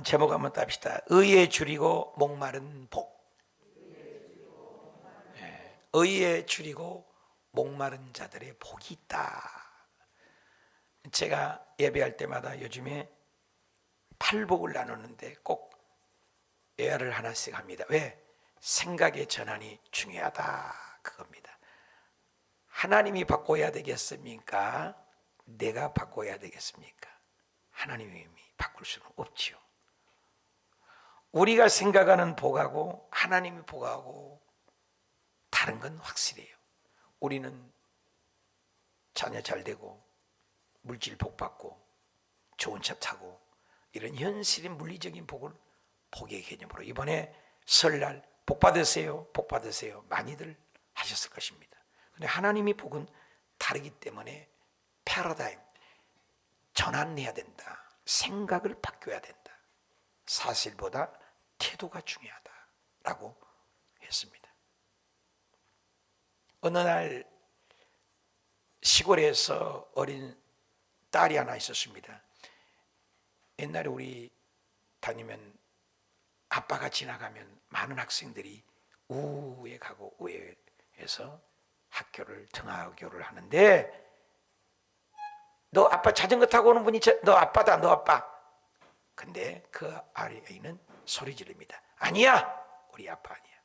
한번 제목 한번 땁시다. 의에 줄이고 목마른 복. 의에 줄이고 목마른 자들의 복이 있다. 제가 예배할 때마다 요즘에 팔복을 나누는데 꼭 예화를 하나씩 합니다. 왜? 생각의 전환이 중요하다, 그겁니다. 하나님이 바꿔야 되겠습니까? 내가 바꿔야 되겠습니까? 하나님이 바꿀 수는 없지요. 우리가 생각하는 복하고 하나님이 복하고 다른 건 확실해요. 우리는 자녀 잘 되고 물질 복 받고 좋은 차 타고 이런 현실인 물리적인 복을 복의 개념으로 이번에 설날 복 받으세요, 복 받으세요 많이들 하셨을 것입니다. 근데 하나님의 복은 다르기 때문에 패러다임, 전환해야 된다. 생각을 바뀌어야 된다. 사실보다 태도가 중요하다라고 했습니다. 어느 날 시골에서 어린 딸이 하나 있었습니다. 옛날에 우리 다니면 아빠가 지나가면 많은 학생들이 우에 가고 우에서 학교를 등하교를 하는데, 너 아빠 자전거 타고 오는 분이 너 아빠다, 너 아빠. 근데 그 아이는 소리 지릅니다. 아니야, 우리 아빠 아니야.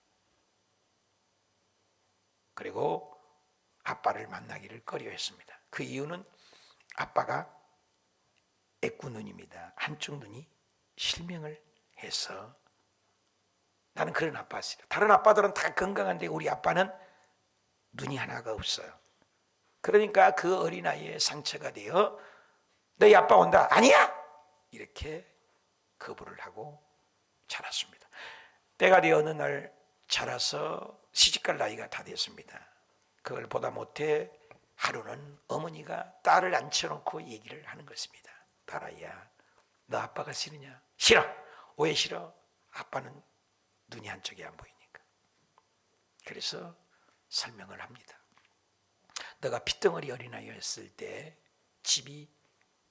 그리고 아빠를 만나기를 꺼려했습니다. 그 이유는 아빠가 애꾸눈입니다. 한쪽 눈이 실명을 해서. 나는 그런 아빠였어요. 다른 아빠들은 다 건강한데 우리 아빠는 눈이 하나가 없어요. 그러니까 그 어린아이의 상처가 되어 너희 아빠 온다. 아니야! 이렇게 거부를 하고 자랐습니다. 때가 되어 어느 날 자라서 시집갈 나이가 다 됐습니다. 그걸 보다 못해 하루는 어머니가 딸을 앉혀놓고 얘기를 하는 것입니다. 딸아이야, 너 아빠가 싫으냐? 싫어! 왜 싫어? 아빠는 눈이 한쪽이 안 보이니까. 그래서 설명을 합니다. 너가 핏덩어리 어린아이였을 때 집이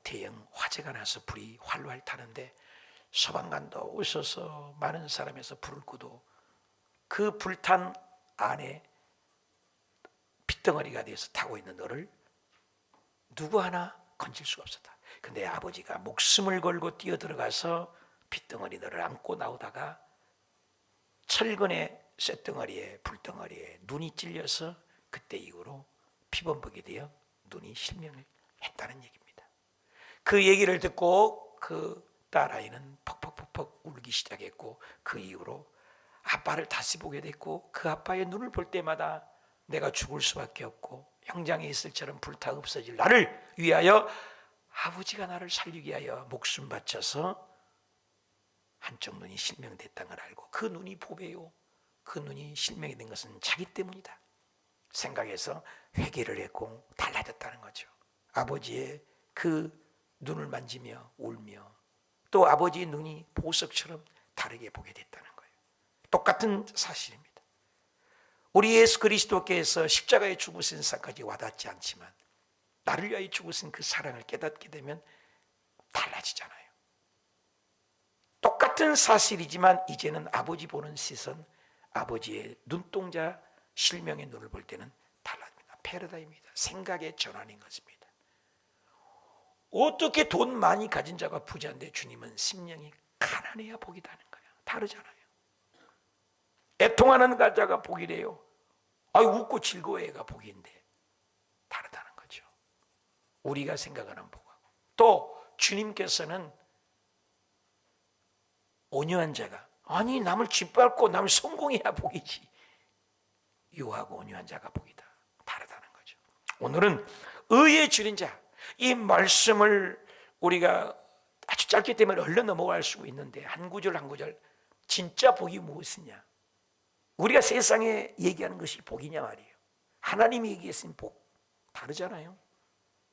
대형 화재가 나서 불이 활활 타는데 소방관도 웃어서 많은 사람에서 불을 끄도 그 불탄 안에 핏덩어리가 돼서 타고 있는 너를 누구 하나 건질 수가 없었다. 근데 아버지가 목숨을 걸고 뛰어들어가서 핏덩어리 너를 안고 나오다가 철근의 쇳덩어리에 불덩어리에 눈이 찔려서 그때 이후로 피범벅이 되어 눈이 실명을 했다는 얘기입니다. 그 얘기를 듣고 그 딸아이는 퍽퍽퍽퍽 울기 시작했고, 그 이후로 아빠를 다시 보게 됐고, 그 아빠의 눈을 볼 때마다 내가 죽을 수밖에 없고 형장에 있을 처럼 불타 없어질 나를 위하여 아버지가 나를 살리기 위하여 목숨 바쳐서 한쪽 눈이 실명됐다는 걸 알고, 그 눈이 보배요, 그 눈이 실명이 된 것은 자기 때문이다 생각해서 회개를 했고 달라졌다는 거죠. 아버지의 그 눈을 만지며 울며 또 아버지의 눈이 보석처럼 다르게 보게 됐다는 거예요. 똑같은 사실입니다. 우리 예수 그리스도께서 십자가에 죽으신 사까지 와닿지 않지만 나를 위하여 죽으신 그 사랑을 깨닫게 되면 달라지잖아요. 똑같은 사실이지만 이제는 아버지 보는 시선, 아버지의 눈동자 실명의 눈을 볼 때는 달라집니다. 패러다임입니다. 생각의 전환인 것입니다. 어떻게 돈 많이 가진 자가 부자인데 주님은 심령이 가난해야 복이다는 거예요. 다르잖아요. 애통하는 자가 복이래요. 웃고 즐거워해가 복인데 다르다는 거죠. 우리가 생각하는 복하고 또 주님께서는 온유한 자가, 아니 남을 짓밟고 남을 성공해야 복이지, 유하고 온유한 자가 복이다. 다르다는 거죠. 오늘은 의에 줄인 자, 이 말씀을 우리가 아주 짧기 때문에 얼른 넘어갈 수 있는데 한 구절 한 구절 진짜 복이 무엇이냐, 우리가 세상에 얘기하는 것이 복이냐 말이에요. 하나님이 얘기했으면 복 다르잖아요.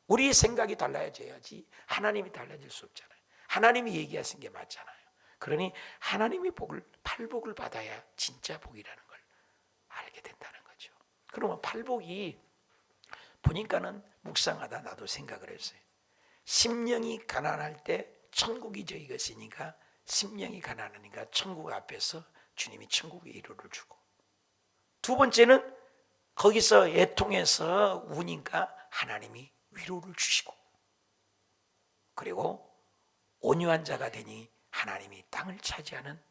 우리 생각이 달라져야지 하나님이 달라질 수 없잖아요. 하나님이 얘기하신 게 맞잖아요. 그러니 하나님의 복을, 팔복을 받아야 진짜 복이라는 걸 알게 된다는 거죠. 그러면 팔복이 보니까는 묵상하다 나도 생각을 했어요. 심령이 가난할 때 천국이 저희 것이니까 심령이 가난하니까 천국 앞에서 주님이 천국의 위로를 주고, 두 번째는 거기서 애통해서 우니까 하나님이 위로를 주시고, 그리고 온유한 자가 되니 하나님이 땅을 차지하는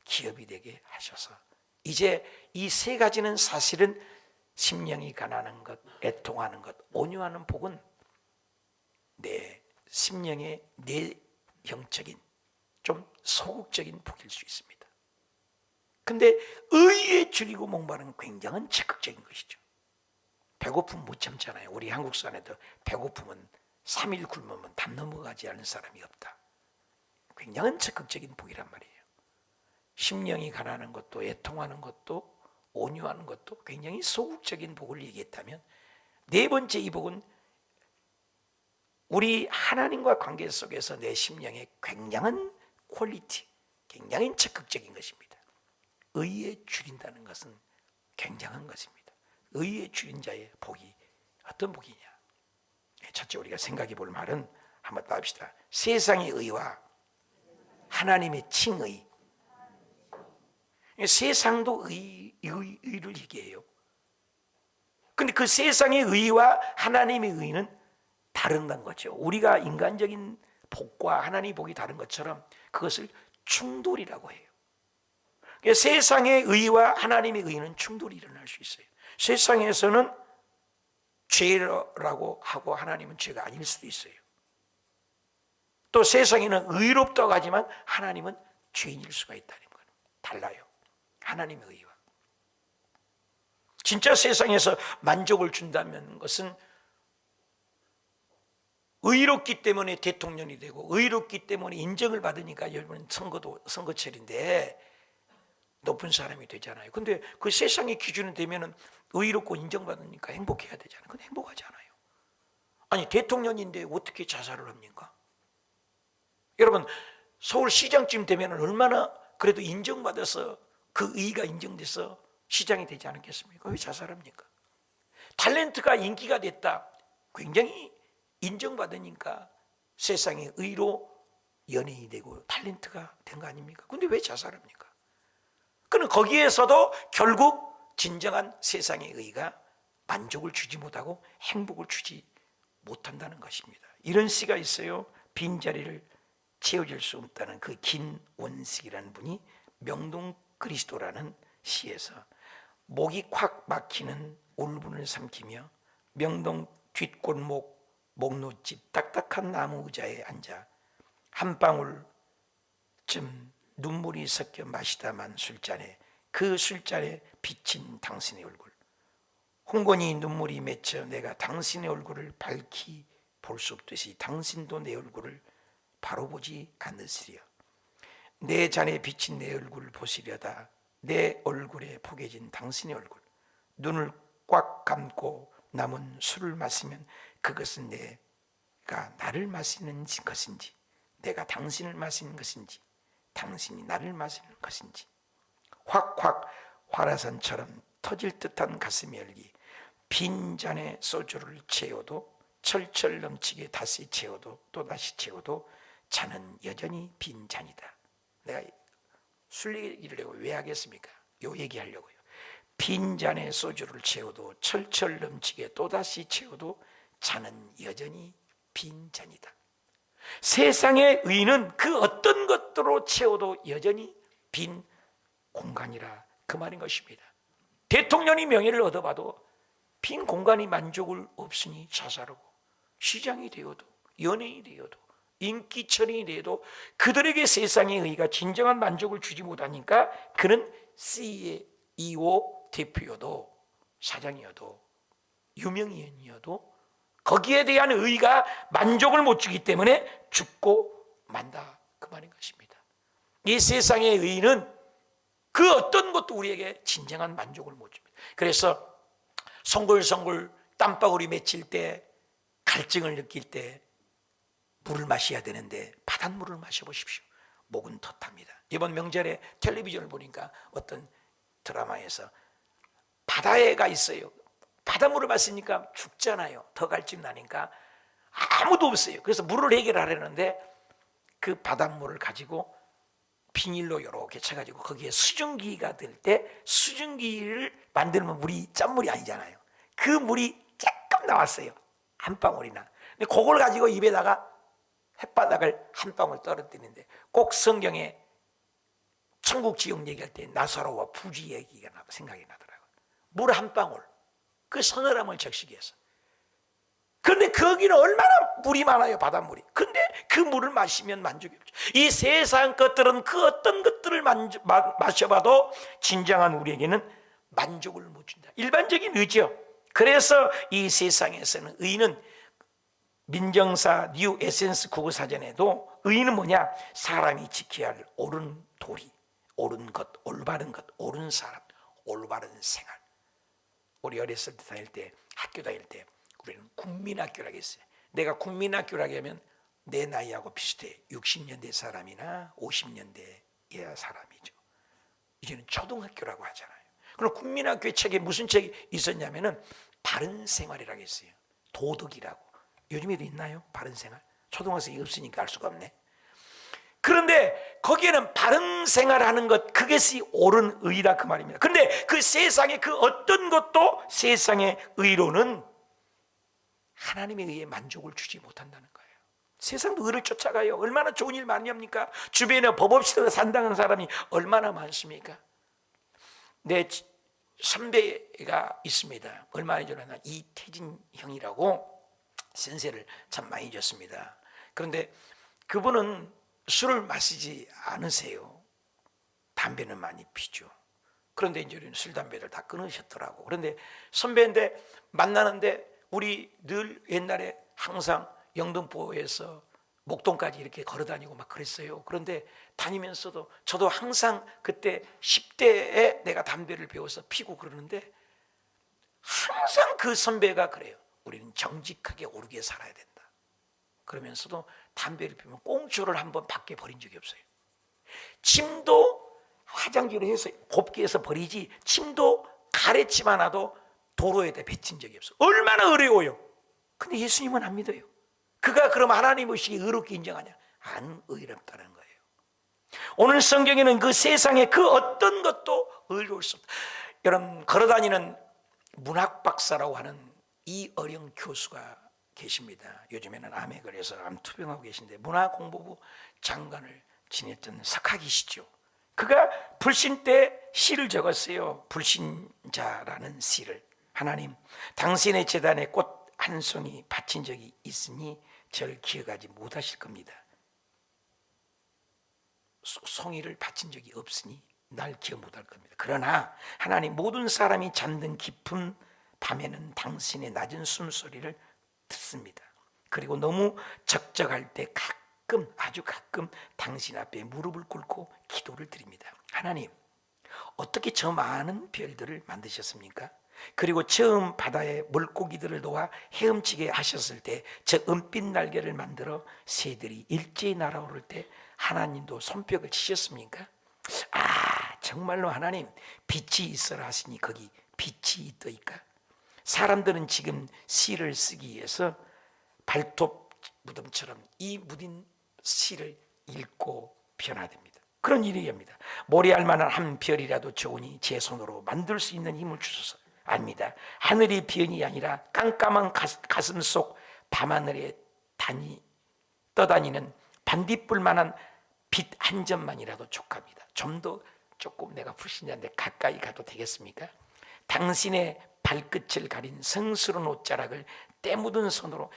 기업이 되게 하셔서, 이제 이 세 가지는 사실은 심령이 가난한 것, 애통하는 것, 온유하는 복은 내 심령의 내형적인 좀 소극적인 복일 수 있습니다. 근데 의에 줄이고 목마른 굉장한 적극적인 것이죠. 배고픔 못 참잖아요. 우리 한국 사람에도 배고픔은 3일 굶으면 담 넘어가지 않는 사람이 없다. 굉장한 적극적인 복이란 말이에요. 심령이 가난한 것도, 애통하는 것도, 온유하는 것도 굉장히 소극적인 복을 얘기했다면, 네 번째 이 복은 우리 하나님과 관계 속에서 내 심령의 굉장한 퀄리티, 굉장히 적극적인 것입니다. 의에 줄인다는 것은 굉장한 것입니다. 의에 줄인 자의 복이 어떤 복이냐? 첫째 우리가 생각해 볼 말은 한번 더 합시다. 세상의 의와 하나님의 칭의. 세상도 의를 얘기해요. 근데 그 세상의 의와 하나님의 의는 다른다는 거죠. 우리가 인간적인 복과 하나님의 복이 다른 것처럼 그것을 충돌이라고 해요. 세상의 의와 하나님의 의는 충돌이 일어날 수 있어요. 세상에서는 죄라고 하고 하나님은 죄가 아닐 수도 있어요. 또 세상에는 의롭다고 하지만 하나님은 죄인일 수가 있다는 거예요. 달라요. 하나님의 의와. 진짜 세상에서 만족을 준다는 것은 의롭기 때문에 대통령이 되고, 의롭기 때문에 인정을 받으니까 여러분 선거철인데 높은 사람이 되잖아요. 근데 그 세상의 기준이 되면은 의롭고 인정받으니까 행복해야 되잖아요. 근데 행복하지 않아요. 아니 대통령인데 어떻게 자살을 합니까? 여러분 서울시장쯤 되면 얼마나 그래도 인정받아서 그 의의가 인정돼서 시장이 되지 않았겠습니까? 왜 자살합니까? 탤런트가 인기가 됐다, 굉장히 인정받으니까 세상의 의로 연예인이 되고 탤런트가 된 거 아닙니까? 근데 왜 자살합니까? 그는 거기에서도 결국 진정한 세상의 의가 만족을 주지 못하고 행복을 주지 못한다는 것입니다. 이런 시가 있어요. 빈자리를 채워줄 수 없다는 그 김원식이라는 분이 명동 그리스도라는 시에서 목이 콱 막히는 울분을 삼키며 명동 뒷골목 목노집 딱딱한 나무 의자에 앉아 한 방울쯤 눈물이 섞여 마시다만 술잔에, 그 술잔에 비친 당신의 얼굴, 홍건이 눈물이 맺혀 내가 당신의 얼굴을 밝히 볼 수 없듯이 당신도 내 얼굴을 바로 보지 않으시려. 내 잔에 비친 내 얼굴을 보시려다 내 얼굴에 포개진 당신의 얼굴, 눈을 꽉 감고 남은 술을 마시면 그것은 내가 나를 마시는 것인지, 내가 당신을 마시는 것인지, 당신이 나를 마시는 것인지, 확확 화라산처럼 터질 듯한 가슴이 열기, 빈 잔에 소주를 채워도 철철 넘치게 다시 채워도 또다시 채워도 잔은 여전히 빈 잔이다. 내가 술 얘기를 왜 하겠습니까? 요 얘기하려고요. 빈 잔에 소주를 채워도 철철 넘치게 또다시 채워도 잔은 여전히 빈 잔이다. 세상의 의는 그 어떤 것들로 채워도 여전히 빈 공간이라 그 말인 것입니다. 대통령이 명예를 얻어봐도 빈 공간이 만족을 없으니 자살하고, 시장이 되어도 연예인이 되어도 인기철이 되어도 그들에게 세상의 의가 진정한 만족을 주지 못하니까 그는 CEO 대표여도 사장이어도 유명인이어도 거기에 대한 의가 만족을 못 주기 때문에 죽고 만다 그 말인 것입니다. 이 세상의 의는 그 어떤 것도 우리에게 진정한 만족을 못 줍니다. 그래서 송골송골 땀방울이 맺힐 때, 갈증을 느낄 때 물을 마셔야 되는데 바닷물을 마셔보십시오. 목은 텁답니다. 이번 명절에 텔레비전을 보니까 어떤 드라마에서 바다에가 있어요. 바닷물을 마시니까 죽잖아요. 더 갈증 나니까 아무도 없어요. 그래서 물을 해결하려는데 그 바닷물을 가지고 비닐로 이렇게 쳐가지고 거기에 수증기가 될 때 수증기를 만들면 물이 짠물이 아니잖아요. 그 물이 조금 나왔어요. 한 방울이나. 근데 그걸 가지고 입에다가 햇바닥을 한 방울 떨어뜨리는데 꼭 성경에 천국 지옥 얘기할 때 나사로와 부지 얘기가 생각이 나더라고요. 물 한 방울, 그 서늘함을 적시기 위해서. 그런데 거기는 얼마나 물이 많아요, 바닷물이. 근데 그 물을 마시면 만족이 없죠. 이 세상 것들은 그 어떤 것들을 마셔봐도 진정한 우리에게는 만족을 못 준다. 일반적인 의지요. 그래서 이 세상에서는 의는 민정사 뉴 에센스 국어사전에도 의는 뭐냐? 사람이 지켜야 할 옳은 도리, 옳은 것, 올바른 것, 옳은 사람, 올바른 생활. 우리 어렸을 때 다닐 때, 학교 다닐 때 우리는 국민학교라고 했어요. 내가 국민학교라고 하면 내 나이하고 비슷해. 60년대 사람이나 50년대의 사람이죠. 이제는 초등학교라고 하잖아요. 그럼 국민학교의 책에 무슨 책이 있었냐면은 바른 생활이라고 했어요. 도덕이라고. 요즘에도 있나요? 바른 생활? 초등학생이 없으니까 알 수가 없네. 그런데 거기에는 바른 생활하는 것, 그것이 옳은 의다 그 말입니다. 그런데 그 세상의 그 어떤 것도 세상의 의로는 하나님에 의해 만족을 주지 못한다는 거예요. 세상도 의를 쫓아가요. 얼마나 좋은 일 많이 합니까? 주변에 법 없이 산다는 사람이 얼마나 많습니까? 내 선배가 있습니다. 얼마 전에 이태진 형이라고 선세를 참 많이 줬습니다. 그런데 그분은 술을 마시지 않으세요. 담배는 많이 피죠. 그런데 이제 술, 담배를 다 끊으셨더라고. 그런데 선배인데 만나는데 우리 늘 옛날에 항상 영등포에서 목동까지 이렇게 걸어다니고 막 그랬어요. 그런데 다니면서도 저도 항상 그때 10대에 내가 담배를 배워서 피고 그러는데 항상 그 선배가 그래요. 우리는 정직하게 옳게 살아야 된다. 그러면서도 담배를 피우면 꽁초를 한번 밖에 버린 적이 없어요. 침도 화장지로 해서 곱게 해서 버리지 침도 가래침 하나도 도로에다 뱉은 적이 없어. 얼마나 어려워요. 근데 예수님은 안 믿어요. 그가 그럼 하나님 의식이 의롭게 인정하냐? 안 의롭다는 거예요. 오늘 성경에는 그 세상에 그 어떤 것도 의로울 수 없다. 여러분 걸어다니는 문학 박사라고 하는 이어령 교수가 계십니다. 요즘에는 암에 걸려서 암 투병하고 계신데 문화공보부 장관을 지냈던 석학이시죠. 그가 불신 때 시를 적었어요. 불신자라는 시를. 하나님, 당신의 제단에 꽃 한 송이 바친 적이 있으니 저를 기억하지 못하실 겁니다. 송이를 바친 적이 없으니 날 기억 못할 겁니다. 그러나 하나님, 모든 사람이 잠든 깊은 밤에는 당신의 낮은 숨소리를 듣습니다. 그리고 너무 적적할 때 가끔, 아주 가끔 당신 앞에 무릎을 꿇고 기도를 드립니다. 하나님, 어떻게 저 많은 별들을 만드셨습니까? 그리고 처음 바다에 물고기들을 놓아 헤엄치게 하셨을 때 저 은빛 날개를 만들어 새들이 일제히 날아오를 때 하나님도 손뼉을 치셨습니까? 아, 정말로 하나님, 빛이 있어라 하시니 거기 빛이 있더이까? 사람들은 지금 시를 쓰기 위해서 발톱 무덤처럼 이 무딘 시를 읽고 변화됩니다. 그런 일이 합니다. 모래알 만한 한 별이라도 좋으니 제 손으로 만들 수 있는 힘을 주소서. 아닙니다. 하늘이 변이 아니라 깜깜한 가슴 속 밤하늘에 떠다니는 반딧불만한 빛 한 점만이라도 족합니다. 좀 더 조금 내가 불신자인데 가까이 가도 되겠습니까? 당신의 발끝을 가린 성스러운 옷자락을 때 묻은 손으로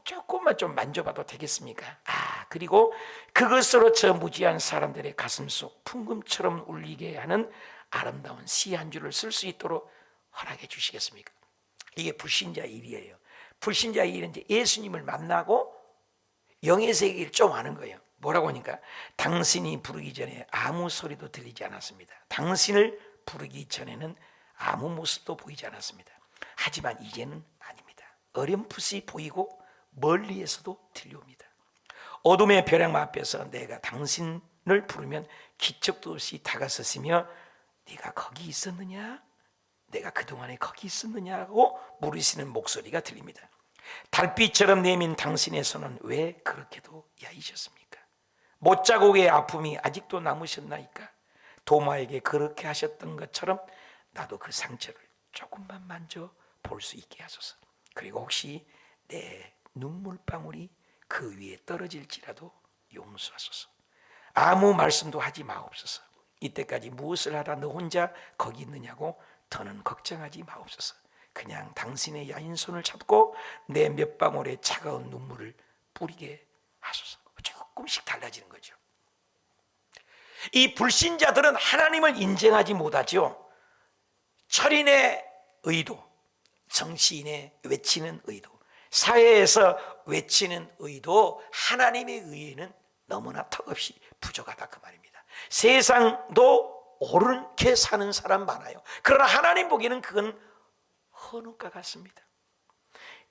조금만 좀 만져봐도 되겠습니까? 아, 그리고 그것으로 저 무지한 사람들의 가슴 속 풍금처럼 울리게 하는 아름다운 시 한 줄을 쓸 수 있도록 허락해 주시겠습니까? 이게 불신자의 일이에요. 불신자의 일은 이제 예수님을 만나고 영의 세계를 좀 아는 거예요. 뭐라고 하니까 당신이 부르기 전에 아무 소리도 들리지 않았습니다. 당신을 부르기 전에는 아무 모습도 보이지 않았습니다. 하지만 이제는 아닙니다. 어렴풋이 보이고 멀리에서도 들려옵니다. 어둠의 벼랑 앞에서 내가 당신을 부르면 기척도 없이 다가섰으며 네가 거기 있었느냐? 내가 그동안에 거기 있었느냐고 물으시는 목소리가 들립니다. 달빛처럼 내민 당신의 손은 왜 그렇게도 야이셨습니까? 못자국의 아픔이 아직도 남으셨나이까? 도마에게 그렇게 하셨던 것처럼 나도 그 상처를 조금만 만져볼 수 있게 하소서. 그리고 혹시 내 눈물방울이 그 위에 떨어질지라도 용서하소서. 아무 말씀도 하지 마옵소서. 이때까지 무엇을 하다 너 혼자 거기 있느냐고 더는 걱정하지 마옵소서. 그냥 당신의 야인 손을 잡고 내 몇 방울의 차가운 눈물을 뿌리게 하소서. 조금씩 달라지는 거죠. 이 불신자들은 하나님을 인정하지 못하죠. 철인의 의도, 정치인의 외치는 의도, 사회에서 외치는 의도, 하나님의 의에는 너무나 턱없이 부족하다 그 말입니다. 세상도 옳게 사는 사람 많아요. 그러나 하나님 보기에는 그건 헌옷과 같습니다.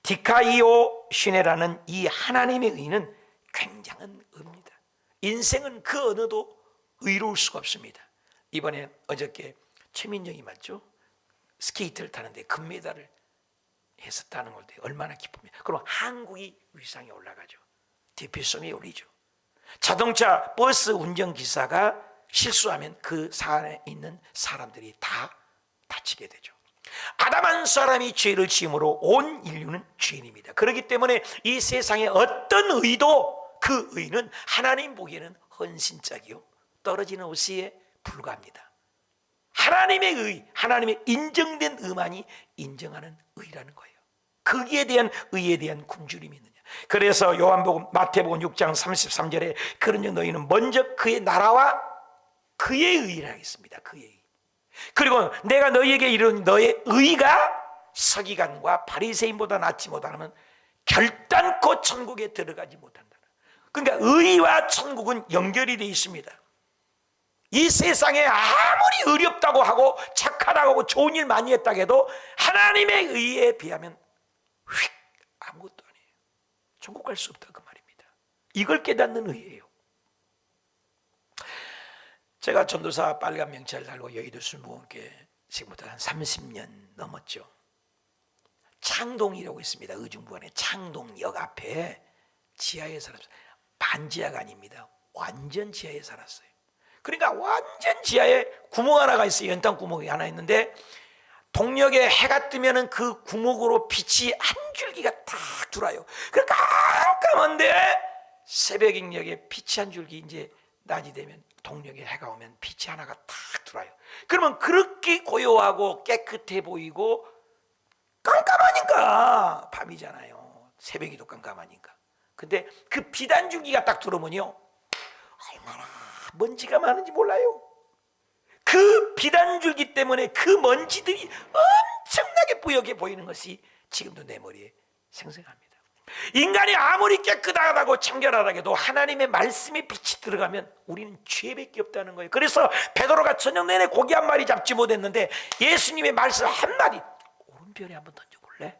디카이오 시네라는 이 하나님의 의는 굉장한 의입니다. 인생은 그 어느도 의로울 수가 없습니다. 이번에 어저께 최민정이 맞죠? 스케이트를 타는데 금메달을 했었다는 걸 때 얼마나 기쁩니다. 그럼 한국이 위상에 올라가죠. 대표성에 오르죠. 자동차 버스 운전기사가 실수하면 그 산에 있는 사람들이 다 다치게 되죠. 아담 한 사람이 죄를 지음으로 온 인류는 죄인입니다. 그렇기 때문에 이 세상에 어떤 의도 그 의는 하나님 보기에는 헌신짝이요 떨어지는 옷에 불과합니다. 하나님의 의, 하나님의 인정된 의만이 인정하는 의라는 거예요. 거기에 대한 의에 대한 굶주림이 있느냐. 그래서 요한복음 마태복음 6장 33절에 그러니 너희는 먼저 그의 나라와 그의 의를 하겠습니다. 그의 의. 그리고 내가 너희에게 이르는 너의 의가 서기관과 바리새인보다 낫지 못하면 결단코 천국에 들어가지 못한다. 그러니까 의와 천국은 연결이 되어 있습니다. 이 세상에 아무리 의롭다고 하고 착하다고 하고 좋은 일 많이 했다고 해도 하나님의 의에 비하면 휙 아무것도 아니에요. 천국 갈 수 없다 그 말입니다. 이걸 깨닫는 의예요. 제가 전도사 빨간 명찰 달고 여의도 순복음교회 지금부터 한 30년 넘었죠. 창동이라고 있습니다. 의중부안에 창동역 앞에 지하에 살았어요. 반지하가 아닙니다. 완전 지하에 살았어요. 그러니까 완전 지하에 구멍 하나가 있어요. 연탄 구멍이 하나 있는데 동력에 해가 뜨면은 그 구멍으로 빛이 한 줄기가 탁 들어와요. 그 깜깜한데 새벽 인력에 빛이 한 줄기 이제 낮이 되면 동력에 해가 오면 빛이 하나가 탁 들어와요. 그러면 그렇게 고요하고 깨끗해 보이고 깜깜하니까 밤이잖아요. 새벽이도 깜깜하니까. 근데 그 빛 한 줄기가 딱 들어오면요 얼마나 먼지가 많은지 몰라요. 그 빛 한 줄기 때문에 그 먼지들이 엄청나게 뿌옇게 보이는 것이 지금도 내 머리에 생생합니다. 인간이 아무리 깨끗하다고 청결하다고 해도 하나님의 말씀에 빛이 들어가면 우리는 죄밖에 없다는 거예요. 그래서 베드로가 저녁 내내 고기 한 마리 잡지 못했는데 예수님의 말씀 한 마리 오른편에 한번 던져볼래?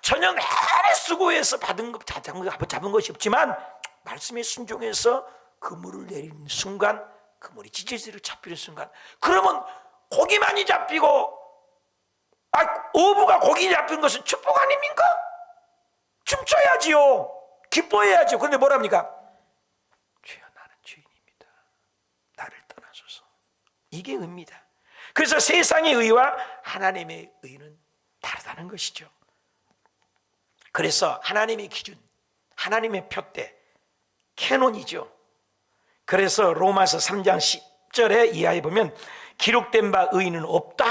저녁 내내 수고해서 받은 것 잡은 것이 없지만 말씀에 순종해서 그물을 내리는 순간 그물이 지지지로 잡히는 순간 그러면 고기 많이 잡히고 어부가 고기 잡힌 것은 축복 아닙니까? 춤춰야지요. 기뻐해야죠. 그런데 뭐랍니까? 주여 나는 죄인입니다. 나를 떠나소서. 이게 의입니다. 그래서 세상의 의와 하나님의 의는 다르다는 것이죠. 그래서 하나님의 기준, 하나님의 표대, 캐논이죠. 그래서 로마서 3장 10절에 이하에 보면 기록된 바 의인은 없다.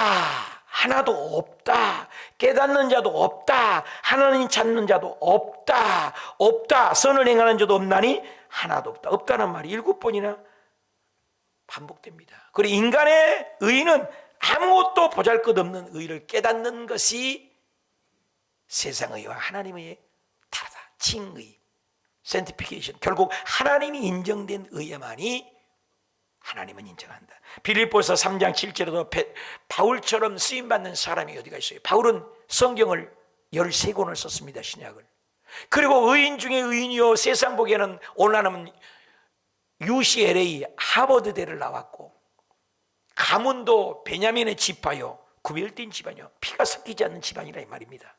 하나도 없다. 깨닫는 자도 없다. 하나님 찾는 자도 없다. 없다. 선을 행하는 자도 없나니 하나도 없다. 없다는 말이 7번이나 반복됩니다. 그리고 인간의 의는 아무것도 보잘것없는 의를 깨닫는 것이 세상의와 하나님의 다르다. 칭의, sanctification. 결국 하나님이 인정된 의에만이 하나님은 인정한다. 빌립보서 3장 7절에도 바울처럼 쓰임받는 사람이 어디가 있어요? 바울은 성경을 13권을 썼습니다. 신약을. 그리고 의인 중에 의인이요 세상 보기에는 오늘날은 UCLA 하버드대를 나왔고 가문도 베냐민의 지파요 구별된 집안이요 피가 섞이지 않는 집안이라 이 말입니다.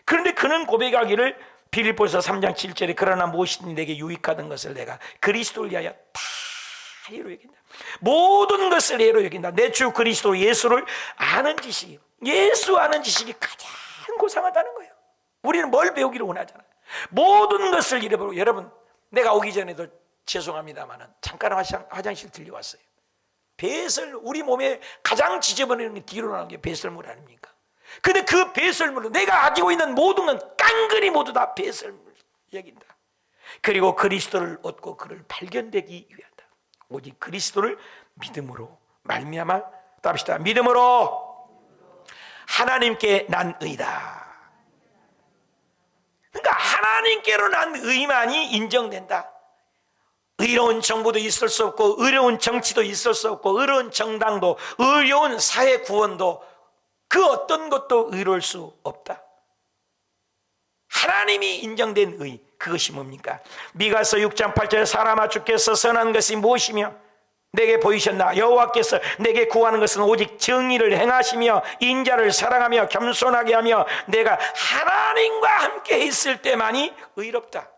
그런데 그는 고백하기를 빌립보서 3장 7절에 그러나 무엇이든지 내게 유익하던 것을 내가 그리스도를 위하여 다 해로 여긴다. 모든 것을 해로 여긴다. 내 주 그리스도 예수를 아는 지식이, 예수 아는 지식이 가장 고상하다는 거예요. 우리는 뭘 배우기를 원하잖아요. 모든 것을 잃어버리고. 여러분, 내가 오기 전에도 죄송합니다만 잠깐 화장실 들려왔어요. 배설, 우리 몸에 가장 지저분한 게 뒤로 나오는 게 배설물 아닙니까? 근데 그 배설물은 내가 가지고 있는 모든 건 깡그리 모두 다 배설물 여긴다. 그리고 그리스도를 얻고 그를 발견되기 위하다. 오직 그리스도를 믿음으로 말미암아, 답시다. 믿음으로 하나님께 난 의다. 그러니까 하나님께로 난 의만이 인정된다. 의로운 정부도 있을 수 없고, 의로운 정치도 있을 수 없고, 의로운 정당도, 의로운 사회 구원도, 그 어떤 것도 의로울 수 없다. 하나님이 인정된 의, 그것이 뭡니까? 미가서 6장 8절에 사람아 주께서 선한 것이 무엇이며 내게 보이셨나? 여호와께서 내게 구하는 것은 오직 정의를 행하시며 인자를 사랑하며 겸손하게 하며 내가 하나님과 함께 있을 때만이 의롭다.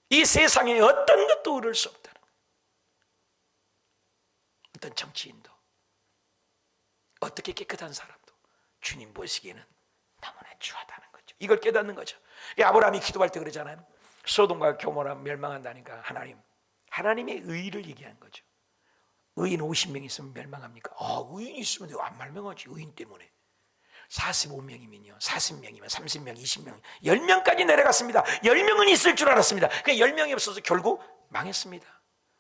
이 세상에 어떤 것도 의로울 수 없다. 어떤 정치인도, 어떻게 깨끗한 사람도 주님 보시기에는 너무나 추하다는 거죠. 이걸 깨닫는 거죠. 아브라함이 기도할 때 그러잖아요. 소돔과 고모라 멸망한다니까 하나님의 의를 얘기하는 거죠. 의인 50명 있으면 멸망합니까? 의인 있으면 안 멸망하지. 의인 때문에. 45명이면요, 40명이면 30명, 20명, 10명까지 내려갔습니다. 10명은 있을 줄 알았습니다. 그 10명이 없어서 결국 망했습니다.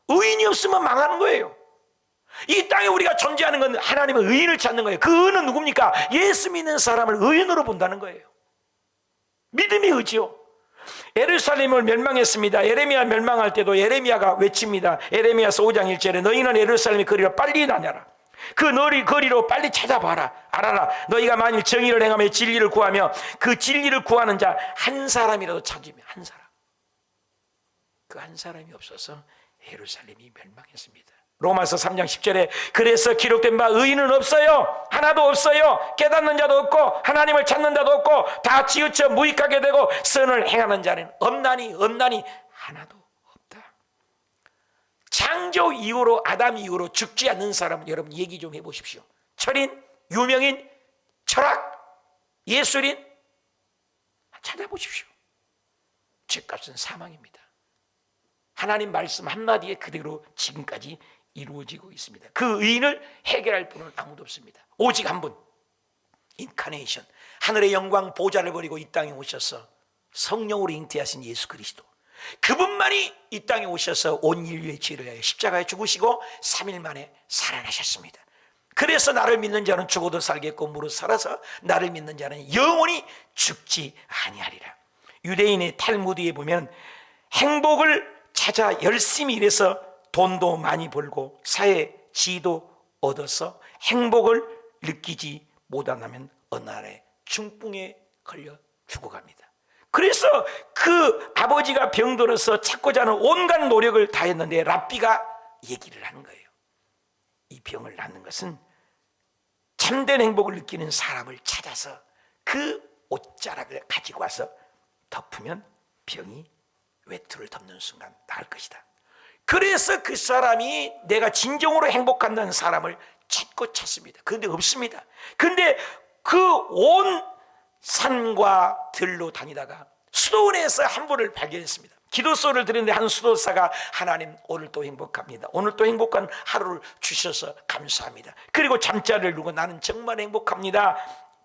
의인이 없으면 망하는 거예요. 이 땅에 우리가 존재하는 건 하나님의 의인을 찾는 거예요. 그 의인은 누굽니까? 예수 믿는 사람을 의인으로 본다는 거예요. 믿음이 의지요. 예루살렘을 멸망했습니다. 예레미야 멸망할 때도 예레미야가 외칩니다. 예레미야서 5장 1절에 너희는 예루살렘의 거리로 빨리 다녀라. 그 거리로 빨리 찾아봐라. 알아라. 너희가 만일 정의를 행하며 진리를 구하며 그 진리를 구하는 자 한 사람이라도 찾으면, 한 사람, 그 한 사람이 없어서 예루살렘이 멸망했습니다. 로마서 3장 10절에 그래서 기록된 바 의인은 없어요. 하나도 없어요. 깨닫는 자도 없고 하나님을 찾는 자도 없고 다 치우쳐 무익하게 되고 선을 행하는 자는 없나니 하나도 없다. 창조 이후로, 아담 이후로 죽지 않는 사람은 여러분 얘기 좀 해보십시오. 철인, 유명인, 철학, 예술인 찾아보십시오. 죄값은 사망입니다. 하나님 말씀 한마디에 그대로 지금까지 이루어지고 있습니다. 그 의인을 해결할 분은 아무도 없습니다. 오직 한 분, 인카네이션, 하늘의 영광 보좌를 버리고 이 땅에 오셔서 성령으로 잉태하신 예수 그리스도, 그분만이 이 땅에 오셔서 온 인류의 죄를 위하여 십자가에 죽으시고 3일 만에 살아나셨습니다. 그래서 나를 믿는 자는 죽어도 살겠고 무릇 살아서 나를 믿는 자는 영원히 죽지 아니하리라. 유대인의 탈무드에 보면 행복을 찾아 열심히 일해서 돈도 많이 벌고 사회 지위도 얻어서 행복을 느끼지 못한다면 어느 날에 중풍에 걸려 죽어갑니다. 그래서 그 아버지가 병들어서 찾고자 하는 온갖 노력을 다했는데 랍비가 얘기를 하는 거예요. 이 병을 낫는 것은 참된 행복을 느끼는 사람을 찾아서 그 옷자락을 가지고 와서 덮으면 병이 외투를 덮는 순간 나을 것이다. 그래서 그 사람이 내가 진정으로 행복한다는 사람을 찾습니다. 그런데 없습니다. 그런데 그 온 산과 들로 다니다가 수도원에서 한 분을 발견했습니다. 기도소를 드리는데 한 수도사가 하나님 오늘 또 행복합니다. 오늘 또 행복한 하루를 주셔서 감사합니다. 그리고 잠자리를 누고 나는 정말 행복합니다.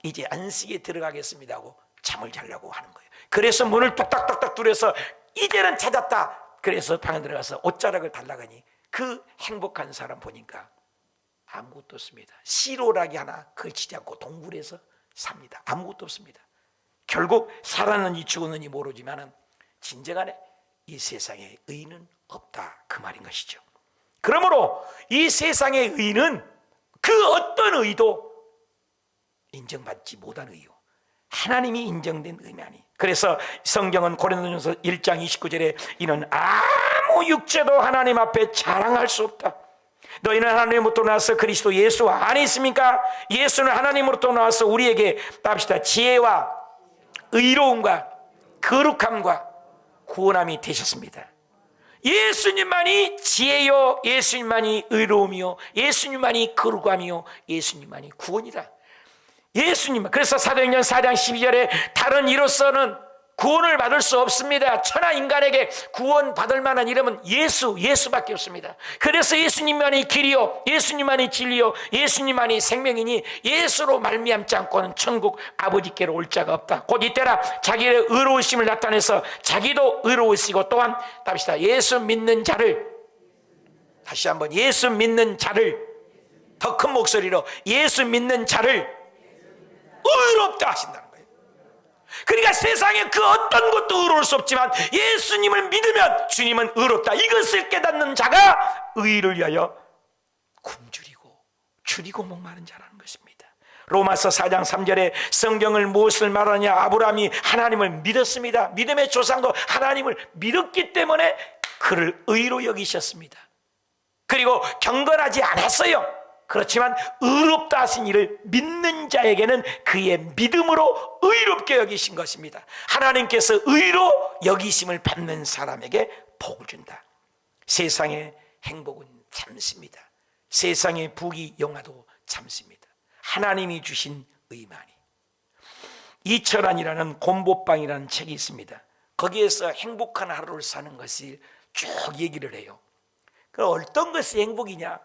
이제 안식에 들어가겠습니다 하고 잠을 자려고 하는 거예요. 그래서 문을 뚝딱뚝딱 두려서 이제는 찾았다. 그래서 방에 들어가서 옷자락을 달라가니 그 행복한 사람 보니까 아무것도 없습니다. 시로라기 하나 걸치지 않고 동굴에서 삽니다. 아무것도 없습니다. 결국 살았는지 죽었는지 모르지만 진정한 이 세상에 의인은 없다, 그 말인 것이죠. 그러므로 이 세상의 의인은 그 어떤 의도 인정받지 못한 의요, 하나님이 인정된 의만이. 그래서 성경은 고린도전서 1장 29절에 이는 아무 육체도 하나님 앞에 자랑할 수 없다. 너희는 하나님으로부터 나와서 그리스도 예수 안에 있습니까? 예수는 하나님으로부터 나와서 우리에게 답시다 지혜와 의로움과 거룩함과 구원함이 되셨습니다. 예수님만이 지혜요, 예수님만이 의로움이요, 예수님만이 거룩함이요, 예수님만이 구원이다. 예수님. 그래서 사도행전 4장 12절에 다른 이로서는 구원을 받을 수 없습니다. 천하 인간에게 구원받을 만한 이름은 예수밖에 없습니다. 그래서 예수님만이 길이요, 예수님만이 진리요, 예수님만이 생명이니 예수로 말미암지 않고는 천국 아버지께로 올 자가 없다. 곧 이때라 자기의 의로우심을 나타내서 자기도 의로우시고 또한 답시다. 예수 믿는 자를, 다시 한번 예수 믿는 자를, 더 큰 목소리로 예수 믿는 자를 의롭다 하신다는 거예요. 그러니까 세상에 그 어떤 것도 의로울 수 없지만 예수님을 믿으면 주님은 의롭다. 이것을 깨닫는 자가 의를 위하여 굶주리고 줄이고 목마른 자라는 것입니다. 로마서 4장 3절에 성경을 무엇을 말하냐? 아브라함이 하나님을 믿었습니다. 믿음의 조상도 하나님을 믿었기 때문에 그를 의로 여기셨습니다. 그리고 경건하지 않았어요. 그렇지만 의롭다 하신 이를 믿는 자에게는 그의 믿음으로 의롭게 여기신 것입니다. 하나님께서 의로 여기심을 받는 사람에게 복을 준다. 세상의 행복은 잠시입니다. 세상의 부귀 영화도 잠시입니다. 하나님이 주신 의만이. 이철환이라는 곰보방이라는 책이 있습니다. 거기에서 행복한 하루를 사는 것이 쭉 얘기를 해요. 그 어떤 것이 행복이냐?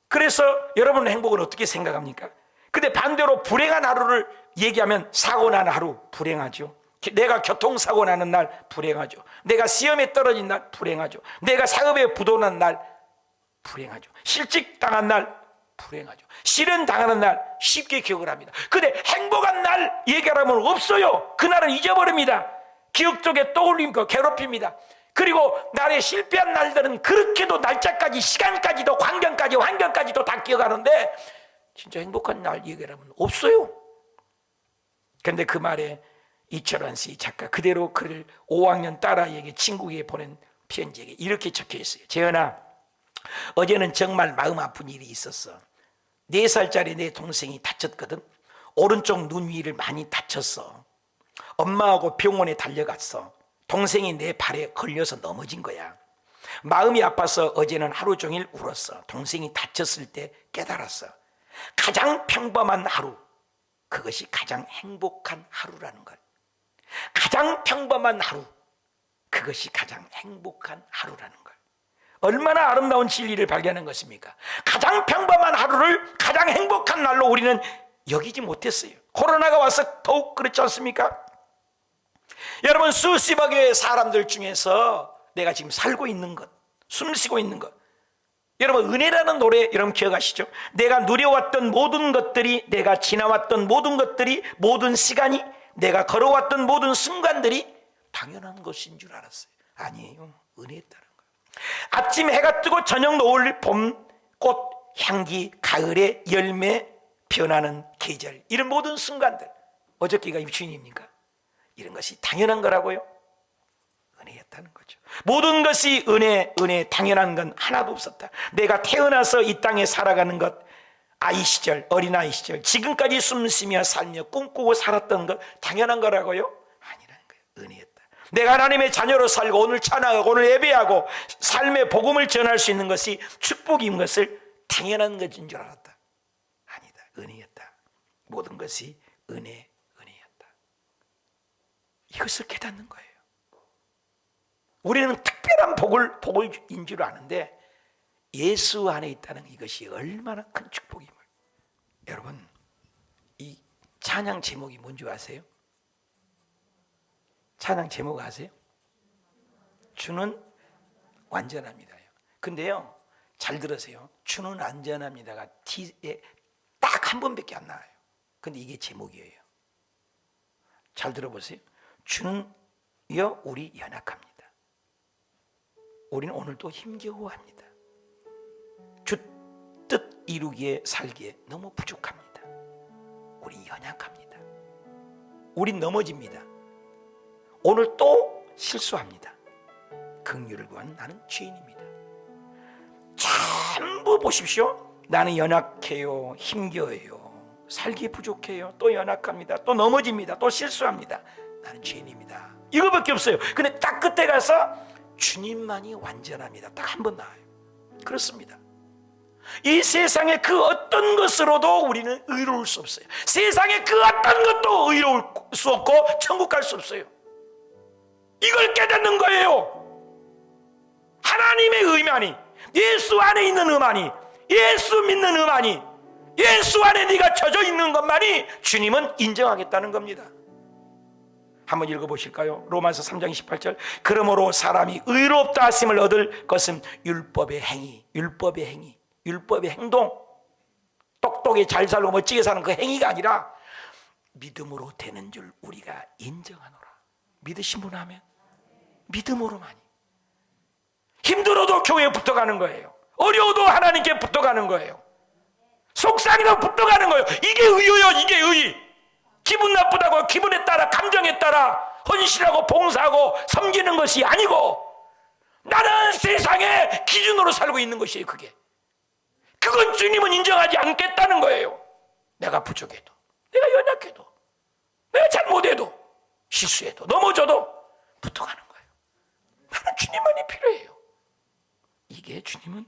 그래서 여러분 행복은 어떻게 생각합니까? 근데 반대로 불행한 하루를 얘기하면 사고 난 하루 불행하죠. 내가 교통사고 나는 날 불행하죠. 내가 시험에 떨어진 날 불행하죠. 내가 사업에 부도난 날 불행하죠. 실직 당한 날 불행하죠. 실현 당하는 날 쉽게 기억을 합니다. 근데 행복한 날 얘기하면 없어요. 그날은 잊어버립니다. 기억 속에 떠올림과 괴롭힙니다. 그리고 나의 실패한 날들은 그렇게도 날짜까지, 시간까지도, 환경까지도 다 기억하는데 진짜 행복한 날 얘기하면 없어요. 그런데 그 말에 이철환 씨 작가 그대로 글을 5학년 딸아이에게 친구에게 보낸 편지에 이렇게 적혀 있어요. 재현아, 어제는 정말 마음 아픈 일이 있었어. 4살짜리 내 동생이 다쳤거든. 오른쪽 눈 위를 많이 다쳤어. 엄마하고 병원에 달려갔어. 동생이 내 발에 걸려서 넘어진 거야. 마음이 아파서 어제는 하루 종일 울었어. 동생이 다쳤을 때 깨달았어. 가장 평범한 하루, 그것이 가장 행복한 하루라는 걸. 가장 평범한 하루, 그것이 가장 행복한 하루라는 걸. 얼마나 아름다운 진리를 발견한 것입니까? 가장 평범한 하루를 가장 행복한 날로 우리는 여기지 못했어요. 코로나가 와서 더욱 그렇지 않습니까? 여러분, 수십억 개의 사람들 중에서 내가 지금 살고 있는 것, 숨쉬고 있는 것, 여러분 은혜라는 노래 여러분 기억하시죠? 내가 누려왔던 모든 것들이, 내가 지나왔던 모든 것들이, 모든 시간이, 내가 걸어왔던 모든 순간들이 당연한 것인 줄 알았어요. 아니에요. 은혜였다는 거예요. 아침 해가 뜨고 저녁 노을, 봄, 꽃, 향기, 가을의 열매, 변하는 계절, 이런 모든 순간들, 어저께가 입춘입니까? 이런 것이 당연한 거라고요? 은혜였다는 거죠. 모든 것이 은혜, 당연한 건 하나도 없었다. 내가 태어나서 이 땅에 살아가는 것, 아이 시절, 어린아이 시절, 지금까지 숨쉬며 살며 꿈꾸고 살았던 것 당연한 거라고요? 아니라는 거예요. 은혜였다. 내가 하나님의 자녀로 살고 오늘 찬양하고 오늘 예배하고 삶의 복음을 전할 수 있는 것이 축복인 것을 당연한 것인 줄 알았다. 아니다. 은혜였다. 모든 것이 은혜였다. 이것을 깨닫는 거예요. 우리는 특별한 복인 줄 아는데 예수 안에 있다는 이것이 얼마나 큰 축복임을. 여러분, 이 찬양 제목이 뭔지 아세요? 찬양 제목 아세요? 주는 완전합니다요. 근데요, 잘 들으세요. 주는 완전합니다가 T에 딱 한 번밖에 안 나와요. 근데 이게 제목이에요. 잘 들어보세요. 주는요, 우리 연약합니다. 우리는 오늘도 힘겨워합니다. 주 뜻 이루기에 살기에 너무 부족합니다. 우리 연약합니다. 우린 넘어집니다. 오늘 또 실수합니다. 긍휼을 구한 나는 죄인입니다. 전부 보십시오. 나는 연약해요, 힘겨워요, 살기에 부족해요, 또 연약합니다, 또 넘어집니다, 또 실수합니다. 나는 죄인입니다. 이거밖에 없어요. 근데 딱 그때 가서 주님만이 완전합니다. 딱 한 번 나와요. 그렇습니다. 이 세상의 그 어떤 것으로도 우리는 의로울 수 없어요. 세상의 그 어떤 것도 의로울 수 없고 천국 갈 수 없어요. 이걸 깨닫는 거예요. 하나님의 의만이, 예수 안에 있는 의만이, 예수 믿는 의만이, 예수 안에 네가 젖어 있는 것만이 주님은 인정하겠다는 겁니다. 한번 읽어보실까요? 로마서 3장 28절. 그러므로 사람이 의롭다 하심을 얻을 것은 율법의 행위, 율법의 행위, 율법의 행동, 똑똑히 잘 살고 멋지게 사는 그 행위가 아니라 믿음으로 되는 줄 우리가 인정하노라. 믿으신 분 하면 믿음으로만이. 힘들어도 교회에 붙어가는 거예요. 어려워도 하나님께 붙어가는 거예요. 속상해도 붙어가는 거예요. 이게 의예요. 이게 의. 기분 나쁘다고 기분에 따라 감정에 따라 헌신하고 봉사하고 섬기는 것이 아니고 나는 세상의 기준으로 살고 있는 것이에요. 그건 주님은 인정하지 않겠다는 거예요. 내가 부족해도, 내가 연약해도, 내가 잘못해도, 실수해도, 넘어져도 붙어가는 거예요. 나는 주님만이 필요해요. 이게 주님은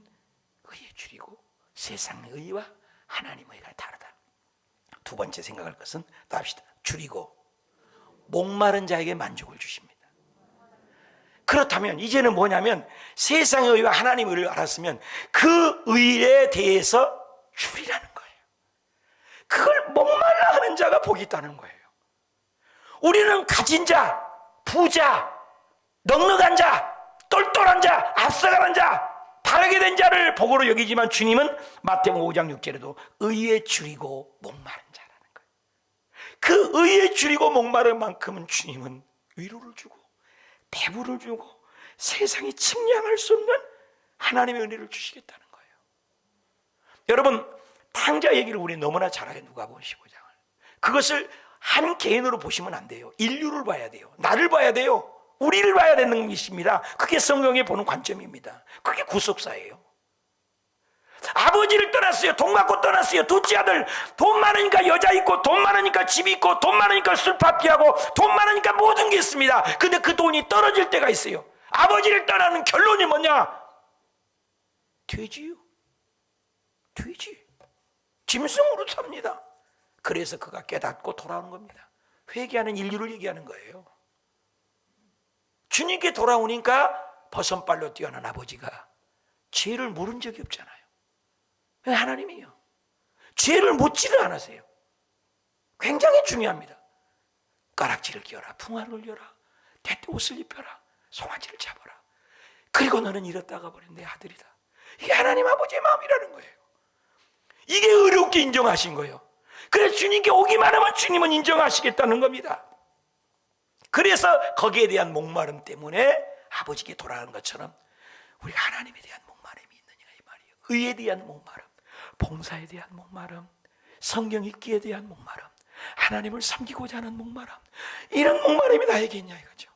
의의 줄이고 세상의 의와 하나님의 의가 다르다. 두 번째 생각할 것은 또 합시다. 줄이고 목마른 자에게 만족을 주십니다. 그렇다면 이제는 뭐냐면 세상의 의와 하나님의 의를 알았으면 그 의에 대해서 줄이라는 거예요. 그걸 목말라 하는 자가 복이 있다는 거예요. 우리는 가진 자, 부자, 넉넉한 자, 똘똘한 자, 앞서가는 자, 바르게 된 자를 복으로 여기지만 주님은 마태복음 5장 6절에도 의에 줄이고 목마른 자라는 거예요. 그 의에 줄이고 목마른 만큼은 주님은 위로를 주고 배부를 주고 세상이 측량할 수 없는 하나님의 은혜를 주시겠다는 거예요. 여러분, 탕자 얘기를 우리 너무나 잘하게 누가복음 15장을. 그것을 한 개인으로 보시면 안 돼요. 인류를 봐야 돼요. 나를 봐야 돼요. 우리를 봐야 되는 것입니다. 그게 성경에 보는 관점입니다. 그게 구속사예요. 아버지를 떠났어요. 돈 갖고 떠났어요. 둘째 아들, 돈 많으니까 여자 있고, 돈 많으니까 집 있고, 돈 많으니까 술 파티하고, 돈 많으니까 모든 게 있습니다. 근데 그 돈이 떨어질 때가 있어요. 아버지를 떠나는 결론이 뭐냐? 돼지요. 돼지. 짐승으로 삽니다. 그래서 그가 깨닫고 돌아오는 겁니다. 회개하는 인류를 얘기하는 거예요. 주님께 돌아오니까 버선발로 뛰어난 아버지가 죄를 물은 적이 없잖아요. 왜? 하나님이에요. 죄를 묻지를 않으세요. 굉장히 중요합니다. 가락지를 끼워라, 풍화를 열라, 대때 옷을 입혀라, 송아지를 잡아라. 그리고 너는 잃었다가 버린 내 아들이다. 이게 하나님 아버지의 마음이라는 거예요. 이게 어렵게 인정하신 거예요. 그래서 주님께 오기만 하면 주님은 인정하시겠다는 겁니다. 그래서 거기에 대한 목마름 때문에 아버지께 돌아가는 것처럼 우리가 하나님에 대한 목마름이 있느냐 이 말이에요. 의에 대한 목마름, 봉사에 대한 목마름, 성경 읽기에 대한 목마름, 하나님을 섬기고자 하는 목마름, 이런 목마름이 나에게 있냐 이거죠.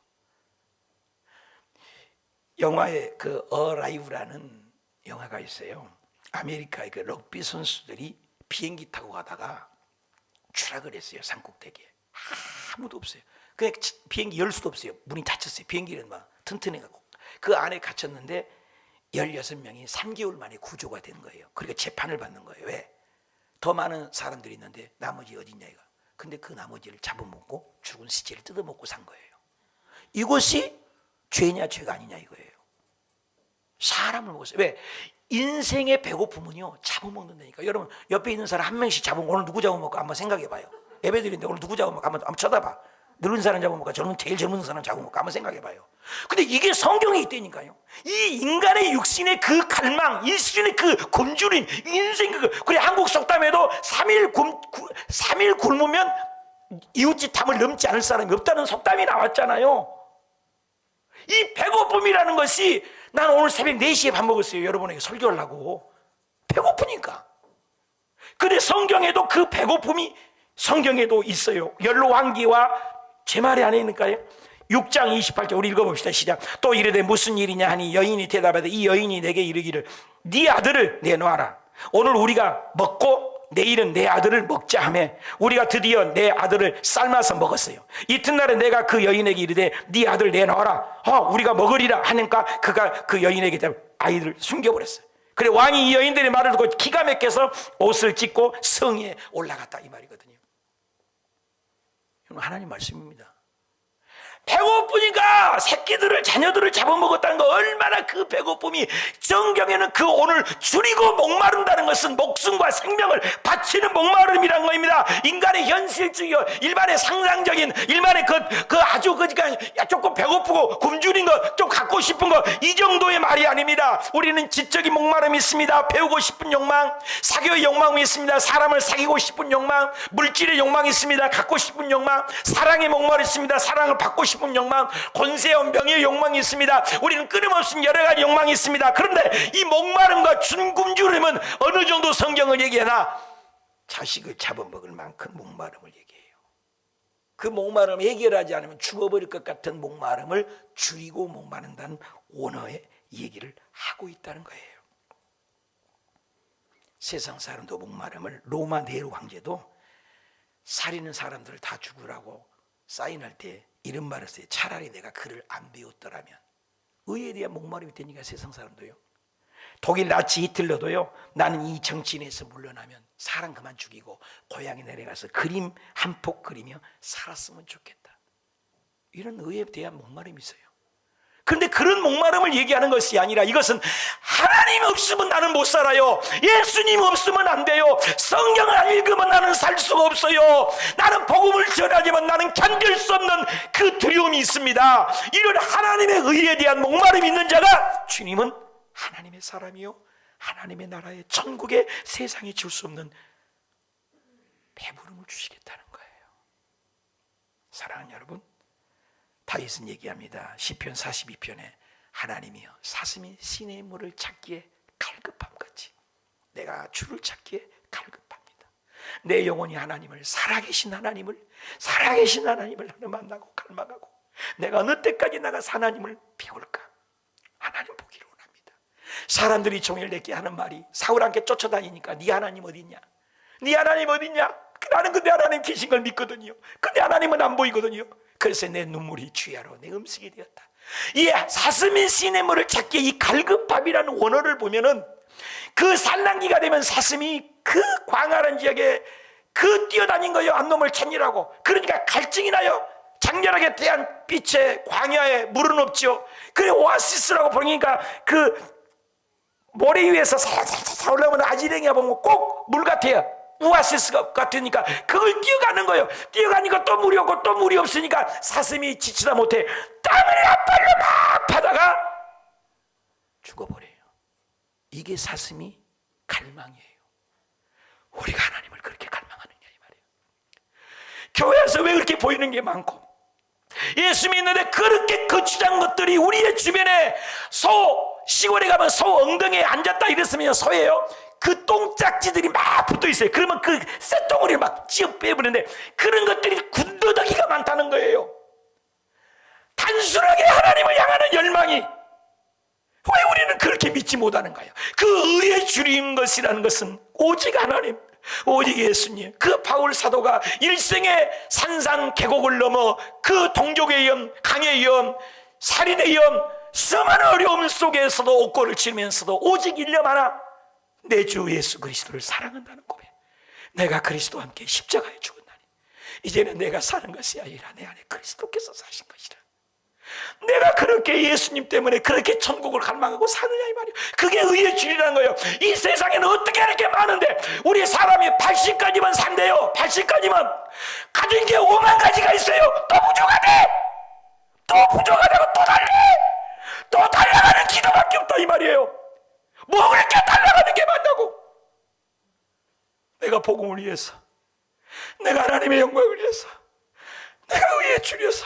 영화에 그 어라이브라는 영화가 있어요. 아메리카의 그 럭비 선수들이 비행기 타고 가다가 추락을 했어요. 산꼭대기에 아무도 없어요. 그냥 비행기 열 수도 없어요. 문이 닫혔어요. 비행기는 막 튼튼해갖고 그 안에 갇혔는데 16명이 3개월 만에 구조가 된 거예요. 그러니까 재판을 받는 거예요. 왜? 더 많은 사람들이 있는데 나머지 어디 있냐 이거. 근데 그 나머지를 잡아먹고 죽은 시체를 뜯어먹고 산 거예요. 이것이 죄냐 죄가 아니냐 이거예요. 사람을 먹었어요. 왜? 인생의 배고픔은요 잡아먹는다니까. 여러분 옆에 있는 사람 한 명씩 잡아먹고 오늘 누구 잡아먹을까 한번 생각해봐요. 예배드리는데 오늘 누구 잡아먹을까 한번 쳐다봐. 늙은 사람 잡아먹을까? 제일 젊은 사람 잡아먹을까? 한번 생각해봐요. 근데 이게 성경에 있다니까요. 이 인간의 육신의 그 갈망, 이 수준의 그 굶주린 인생 그래 한국 속담에도 3일 굶으면 이웃집탐을 넘지 않을 사람이 없다는 속담이 나왔잖아요. 이 배고픔이라는 것이 난 오늘 새벽 4시에 밥 먹었어요. 여러분에게 설교하려고. 배고프니까. 근데 성경에도 그 배고픔이 성경에도 있어요. 연로왕기와 제 말이 안에 있는가요? 6장 28절 우리 읽어봅시다. 시작. 또 이르되 무슨 일이냐 하니 여인이 대답하되 이 여인이 내게 이르기를 네 아들을 내놓아라. 오늘 우리가 먹고 내일은 내 아들을 먹자 하며 우리가 드디어 내 아들을 삶아서 먹었어요. 이튿날에 내가 그 여인에게 이르되 네 아들 내놔라. 우리가 먹으리라 하니까 그가 그 여인에게 아이를 숨겨버렸어요. 그래 왕이 이 여인들의 말을 듣고 기가 막혀서 옷을 찢고 성에 올라갔다, 이 말이거든요. 이건 하나님 말씀입니다. 배고프니까 새끼들을, 자녀들을 잡아먹었다는 거, 얼마나 그 배고픔이, 정경에는 그 오늘 줄이고 목마른다는 것은 목숨과 생명을 바치는 목마름이란 겁니다. 인간의 현실적이요, 일반의 상상적인, 일반의 그 아주 그러니까 조금 배고프고 굶주린 거, 좀 갖고 싶은 거, 이 정도의 말이 아닙니다. 우리는 지적인 목마름이 있습니다. 배우고 싶은 욕망, 사교의 욕망이 있습니다. 사람을 사귀고 싶은 욕망, 물질의 욕망이 있습니다. 갖고 싶은 욕망, 사랑의 목마름이 있습니다. 사랑을 받고 싶은 욕망, 권세와 명예의 욕망이 있습니다. 우리는 끊임없는 여러 가지 욕망이 있습니다. 그런데 이 목마름과 굶주림은 어느 정도 성경을 얘기하나 자식을 잡아먹을 만큼 목마름을 얘기해요. 그 목마름을 해결하지 않으면 죽어버릴 것 같은 목마름을 줄이고 목마른다는 원어의 얘기를 하고 있다는 거예요. 세상 사람도 목마름을, 로마 네로 황제도 살인하는 사람들을 다 죽으라고 사인할 때 이런 말을 써요. 차라리 내가 글을 안 배웠더라면. 의에 대한 목마름이 되니까 세상 사람도요. 독일 나치 히틀러도요, 나는 이 정치인에서 물러나면 사람 그만 죽이고 고향에 내려가서 그림 한 폭 그리며 살았으면 좋겠다. 이런 의에 대한 목마름이 있어요. 그런데 그런 목마름을 얘기하는 것이 아니라 이것은 하나님 없으면 나는 못 살아요. 예수님 없으면 안 돼요. 성경을 안 읽으면 나는 살 수가 없어요. 나는 복음을 전하지만 나는 견딜 수 없는 그 두려움이 있습니다. 이런 하나님의 의에 대한 목마름이 있는 자가 주님은 하나님의 사람이요, 하나님의 나라의 천국의 세상에 줄 수 없는 배부름을 주시겠다는 거예요. 사랑하는 여러분, 다윗은 얘기합니다. 시편 42편에 하나님이여 사슴이 시내의 물을 찾기에 갈급함같이 내가 주를 찾기에 갈급합니다. 내 영혼이 하나님을, 살아계신 하나님을 나는 만나고 갈망하고 내가 어느 때까지 나가서 하나님을 배울까? 하나님 보기를 원합니다. 사람들이 종일 내게 하는 말이, 사울 함께 쫓아다니니까 네 하나님 어딨냐? 네 하나님 어딨냐? 나는 근데 하나님 계신 걸 믿거든요. 근데 하나님은 안 보이거든요. 그래서 내 눈물이 주야로 내 음식이 되었다. 이 사슴인 시냇물을 찾기에 이 갈급함이라는 원어를 보면은 그 산란기가 되면 사슴이 그 광활한 지역에 그 뛰어다닌 거예요. 안놈을 찾느라고. 그러니까 갈증이 나요. 장렬하게 태양 빛에 광야에 물은 없죠. 그래 오아시스라고 보니까 그 모래 위에서 살살 올라오면 아지랭이가 보면 꼭 물 같아요. 오아시스 같으니까 그걸 뛰어가는 거예요. 뛰어가니까 또 물이 없고 또 물이 없으니까 사슴이 지치다 못해 땀을 앞발로 막 파다가 죽어버려요. 이게 사슴이 갈망이에요. 우리가 하나님을 그렇게 갈망하느냐 이 말이에요. 교회에서 왜 그렇게 보이는 게 많고 예수 믿는데 그렇게 거추장 것들이 우리의 주변에 시골에 가면 소 엉덩이에 앉았다 이랬으면 소예요. 그 똥짝지들이 막 붙어 있어요. 그러면 그 쇳덩어리를 막 찌어 빼버리는데 그런 것들이 군더더기가 많다는 거예요. 단순하게 하나님을 향하는 열망이 왜 우리는 그렇게 믿지 못하는가요? 그 의에 줄인 것이라는 것은 오직 하나님, 오직 예수님. 그 바울 사도가 일생의 산산계곡을 넘어 그 동족의 위험, 강의 위험, 살인의 위험, 수많은 어려움 속에서도 옥고를 치면서도 오직 일념 하나, 내 주 예수 그리스도를 사랑한다는 고백. 내가 그리스도와 함께 십자가에 죽었나니 이제는 내가 사는 것이 아니라 내 안에 그리스도께서 사신 것이라. 내가 그렇게 예수님 때문에 그렇게 천국을 갈망하고 사느냐 이 말이에요. 그게 의의 줄이라는 거예요. 이 세상에는 어떻게 이렇게 많은데 우리 사람이 80까지만 산대요. 80까지만 가진 게 5만 가지가 있어요. 또 부족하대. 또 부족하다고 또 달래. 또 달려가는 기도밖에 없다 이 말이에요. 뭐 그렇게 달려가는 게 맞다고. 내가 복음을 위해서, 내가 하나님의 영광을 위해서, 내가 의에 줄여서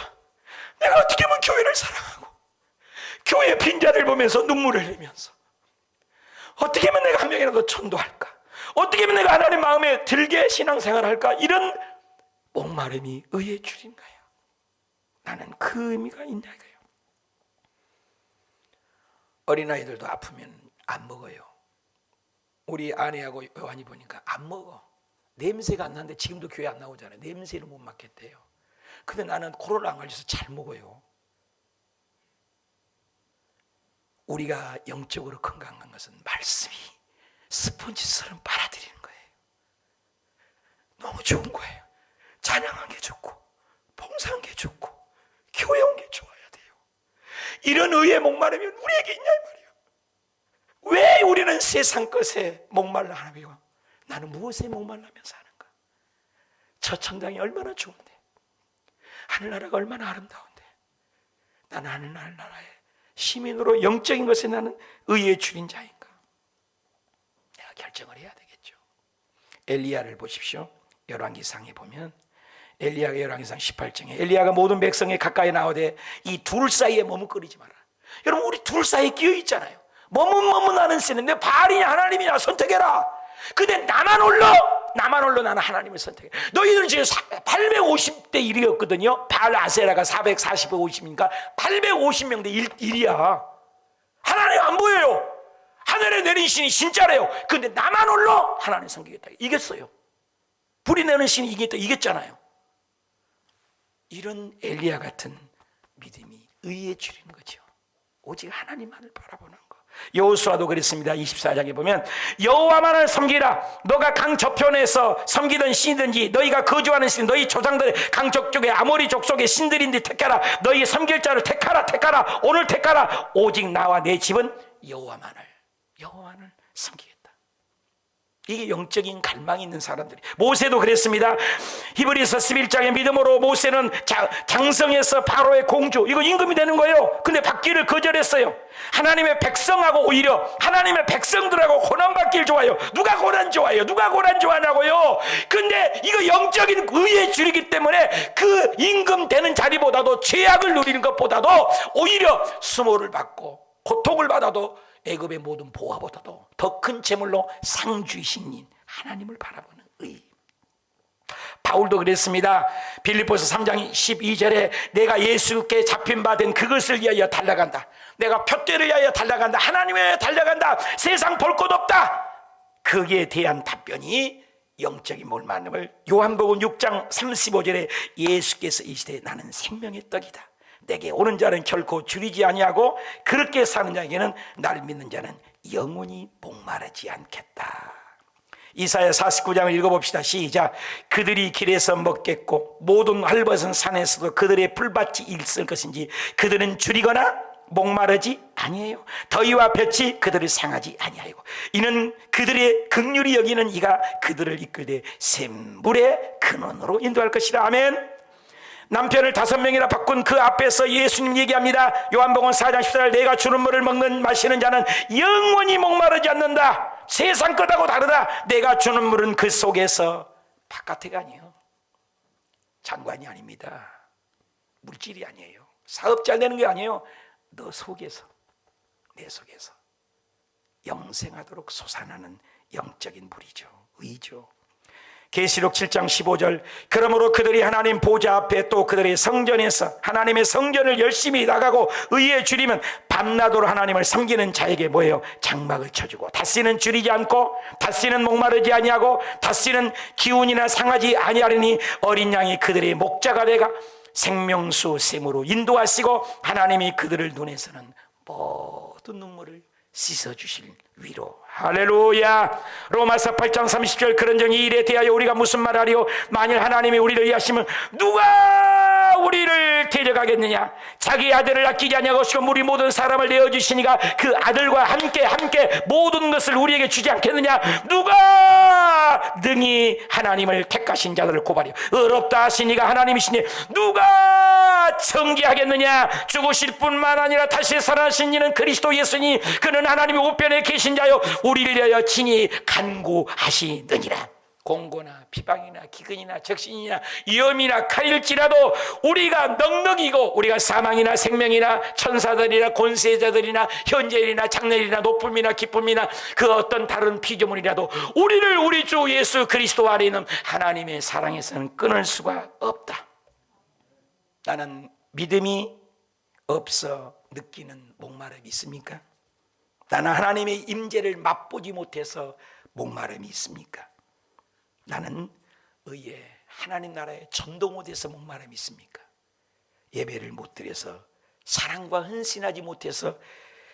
내가 어떻게 하면 교회를 사랑하고 교회 빈자를 보면서 눈물을 흘리면서 어떻게 하면 내가 한 명이라도 전도할까? 어떻게 하면 내가 하나님 마음에 들게 신앙생활을 할까? 이런 목마름이 의에 줄인 거예요. 나는 그 의미가 있냐 이거예요. 어린아이들도 아프면 안 먹어요. 우리 아내하고 요한이 보니까 안 먹어. 냄새가 안 나는데 지금도 교회 안 나오잖아요. 냄새를 못 맡겠대요. 근데 나는 코로나 안 걸려서 잘 먹어요. 우리가 영적으로 건강한 것은 말씀이 스펀지처럼 빨아들이는 거예요. 너무 좋은 거예요. 찬양한 게 좋고 봉사한 게 좋고 교회 온 게 좋아야 돼요. 이런 의에 목마르면 우리에게 있냐 이 말이에요. 왜 우리는 세상 것에 목말라 하나요? 나는 무엇에 목말라면 사는가? 저 천당이 얼마나 좋은데, 하늘나라가 얼마나 아름다운데, 나는 하늘나라의 시민으로 영적인 것에 나는 의에 줄인 자인가? 내가 결정을 해야 되겠죠. 엘리야를 보십시오. 열왕기상에 보면 엘리야가 열왕기상 18장에 엘리야가 모든 백성에 가까이 나오되 이 둘 사이에 머뭇거리지 마라. 여러분, 우리 둘 사이에 끼어 있잖아요. 머뭇머뭇하는 씨는데 바알이냐 하나님이냐 선택해라. 근데 나만 홀로 나는 하나님을 선택해. 너희들은 지금 850대 1이었거든요 바알 아세라가 440대 50인가 850명 대 1이야 하나님 안 보여요. 하늘에 내린 신이 진짜래요. 근데 나만 홀로 하나님 섬기겠다. 이겼어요. 불이 내는 신이 이겼잖아요. 이런 엘리야 같은 믿음이 의에 줄이는 거죠. 오직 하나님만을 바라보는 거. 여호수아도 그랬습니다. 24장에 보면 여호와만을 섬기라. 너가 강 저편에서 섬기던 신이든지 너희가 거주하는 신, 너희 조상들의 강 저쪽에 아모리 족속의 신들인지 택하라. 너희 섬길 자를 택하라. 오늘 택하라. 오직 나와 내 집은 여호와만을 섬기겠다. 이게 영적인 갈망이 있는 사람들이. 모세도 그랬습니다. 히브리서 11장의 믿음으로 모세는 장성에서 바로의 공주, 이거 임금이 되는 거예요. 근데 받기를 거절했어요. 하나님의 백성하고 오히려 하나님의 백성들하고 고난받기를 좋아해요. 누가 고난 좋아해요? 누가 고난 좋아하냐고요. 근데 이거 영적인 의에 줄이기 때문에 그 임금 되는 자리보다도 죄악을 누리는 것보다도 오히려 수모를 받고 고통을 받아도 애굽의 모든 보화보다도 더 큰 재물로 상 주이신 하나님을 바라보는 의. 바울도 그랬습니다. 빌립보서 3장 12절에 내가 예수께 잡힌 바 된 그것을 위하여 달려간다. 내가 표대를 위하여 달려간다. 하나님에 위하여 달려간다. 세상 볼 것 없다. 거기에 대한 답변이 영적인 몰만음을 요한복음 6장 35절에 예수께서 이시되 나는 생명의 떡이다. 내게 오는 자는 결코 줄이지 아니하고 그렇게 사는 자에게는 나를 믿는 자는 영원히 목마르지 않겠다. 이사야 49장을 읽어봅시다. 시작. 그들이 길에서 먹겠고 모든 헐벗은 산에서도 그들의 풀밭이 있을 것인지 그들은 줄이거나 목마르지 아니에요. 더위와 볕이 그들을 상하지 아니하고 이는 그들의 긍휼히 여기는 이가 그들을 이끌되 샘물의 근원으로 인도할 것이라. 아멘. 남편을 5명이나 바꾼 그 앞에서 예수님 얘기합니다. 요한복음 4장 14절 내가 주는 물을 먹는 마시는 자는 영원히 목마르지 않는다. 세상 것하고 다르다. 내가 주는 물은 그 속에서 바깥에가 아니에요. 장관이 아닙니다. 물질이 아니에요. 사업 잘 되는 게 아니에요. 너 속에서, 내 속에서 영생하도록 솟아나는 영적인 물이죠. 의죠. 계시록 7장 15절 그러므로 그들이 하나님 보좌 앞에 또 그들의 성전에서 하나님의 성전을 열심히 나가고 의에 줄이면 밤낮으로 하나님을 섬기는 자에게 뭐예요? 장막을 쳐주고 다시는 줄이지 않고 다시는 목마르지 아니하고 다시는 기운이나 상하지 아니하리니 어린 양이 그들의 목자가 되가 생명수 샘으로 인도하시고 하나님이 그들을 눈에서는 모든 눈물을 씻어주실 위로. 할렐루야. 로마서 8장 30절 그런저니 일에 대하여 우리가 무슨 말하리요? 만일 하나님이 우리를 위하시면 누가 우리를 데려가겠느냐? 자기 아들을 아끼지 아니하시고 우리 모든 사람을 내어주시니가 그 아들과 함께 모든 것을 우리에게 주지 않겠느냐? 누가 능히 하나님을 택하신 자들을 고발해요. 의롭다 하시니가 하나님이시니 누가 정죄하겠느냐? 죽으실 뿐만 아니라 다시 살아나신 이는 그리스도 예수니 그는 하나님의 우편에 계신 자요 우리를 위하여 친히 간구하시느니라. 공고나 비방이나 기근이나 적신이나 위험이나 칼일지라도 우리가 넉넉이고 우리가 사망이나 생명이나 천사들이나 권세자들이나 현재일이나 장래일이나 높음이나 기쁨이나 그 어떤 다른 피조물이라도 우리를 우리 주 예수 그리스도 아래 있는 하나님의 사랑에서는 끊을 수가 없다. 나는 믿음이 없어 느끼는 목마름이 있습니까? 나는 하나님의 임재를 맛보지 못해서 목마름이 있습니까? 나는 의에 하나님 나라의 전도못해서 목마름이 있습니까? 예배를 못 드려서, 사랑과 헌신하지 못해서,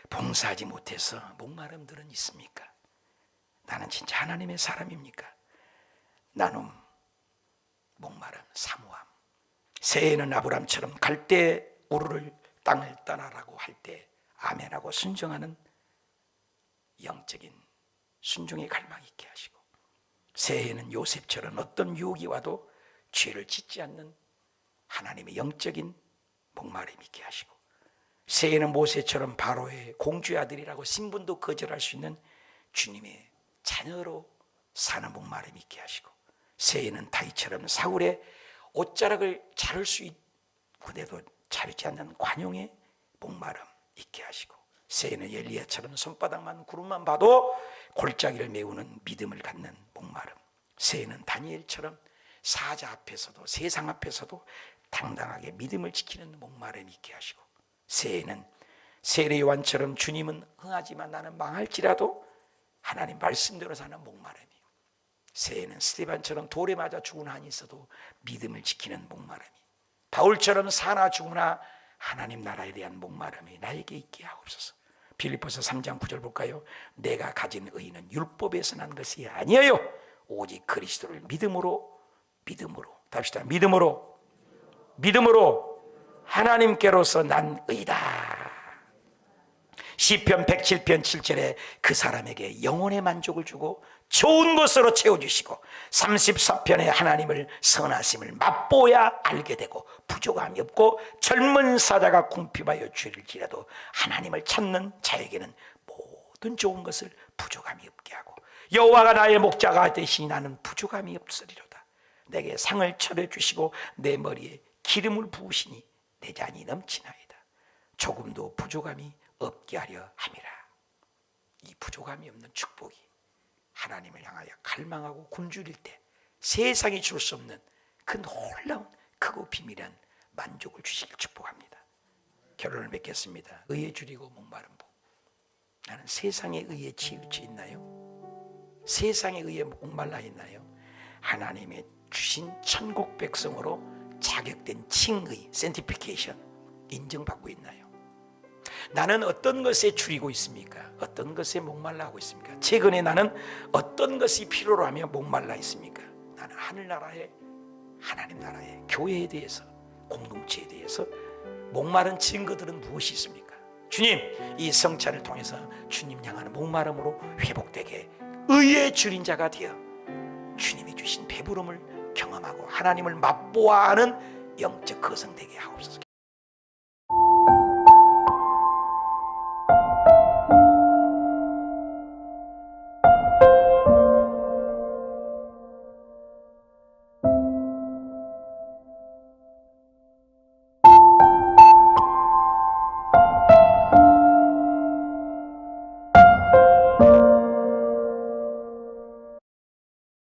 봉사하지 못해서 목마름들은 있습니까? 나는 진짜 하나님의 사람입니까? 나눔, 목마름, 사모함. 새해에는 아브람처럼 갈대 우르를 땅을 떠나라고 할 때 아멘하고 순종하는 영적인 순종의 갈망이 있게 하시고, 새해에는 요셉처럼 어떤 유혹이 와도 죄를 짓지 않는 하나님의 영적인 목마름이 있게 하시고, 새해에는 모세처럼 바로의 공주의 아들이라고 신분도 거절할 수 있는 주님의 자녀로 사는 목마름이 있게 하시고, 새해에는 다윗처럼 사울의 옷자락을 자를 수 있고도 자르지 않는 관용의 목마름 있게 하시고, 새해에는 엘리야처럼 손바닥만 구름만 봐도 골짜기를 메우는 믿음을 갖는 목마름, 새해에는 다니엘처럼 사자 앞에서도 세상 앞에서도 당당하게 믿음을 지키는 목마름이 있게 하시고, 새해에는 세례 요한처럼 주님은 흥하지만 나는 망할지라도 하나님 말씀대로 사는 목마름이, 새해에는 스데반처럼 돌에 맞아 죽은 한이 있어도 믿음을 지키는 목마름이, 바울처럼 사나 죽으나 하나님 나라에 대한 목마름이 나에게 있게 하옵소서. 빌립보서 3장 9절 볼까요? 내가 가진 의는 율법에서 난 것이 아니에요, 오직 그리스도를 믿음으로 답시다. 믿음으로 하나님께로서 난 의다. 시편 107편 7절에 그 사람에게 영혼의 만족을 주고 좋은 것으로 채워주시고, 34편에 하나님을 선하심을 맛보야 알게 되고 부족함이 없고, 젊은 사자가 궁핍하여 줄일지라도 하나님을 찾는 자에게는 모든 좋은 것을 부족함이 없게 하고, 여호와가 나의 목자가 되시니 나는 부족함이 없으리로다. 내게 상을 차려주시고 내 머리에 기름을 부으시니 내 잔이 넘치나이다. 조금도 부족함이 없게 하려 함이라. 이 부족함이 없는 축복이 하나님을 향하여 갈망하고 굶주릴 때 세상이 줄 수 없는 그 놀라운 크고 비밀한 만족을 주시길 축복합니다. 결론을 맺겠습니다. 의에 줄이고 목마른 복. 나는 세상의 의에 치우쳐 있나요? 세상의 의에 목말라 있나요? 하나님의 주신 천국 백성으로 자격된 칭의, sanctification 인정받고 있나요? 나는 어떤 것에 줄이고 있습니까? 어떤 것에 목말라 하고 있습니까? 최근에 나는 어떤 것이 필요로 하며 목말라 있습니까? 나는 하늘나라의, 하나님 나라의 교회에 대해서, 공동체에 대해서 목마른 증거들은 무엇이 있습니까? 주님, 이 성찬을 통해서 주님 향하는 목마름으로 회복되게 의에 줄인 자가 되어 주님이 주신 배부름을 경험하고 하나님을 맛보아 하는 영적 거성되게 하옵소서.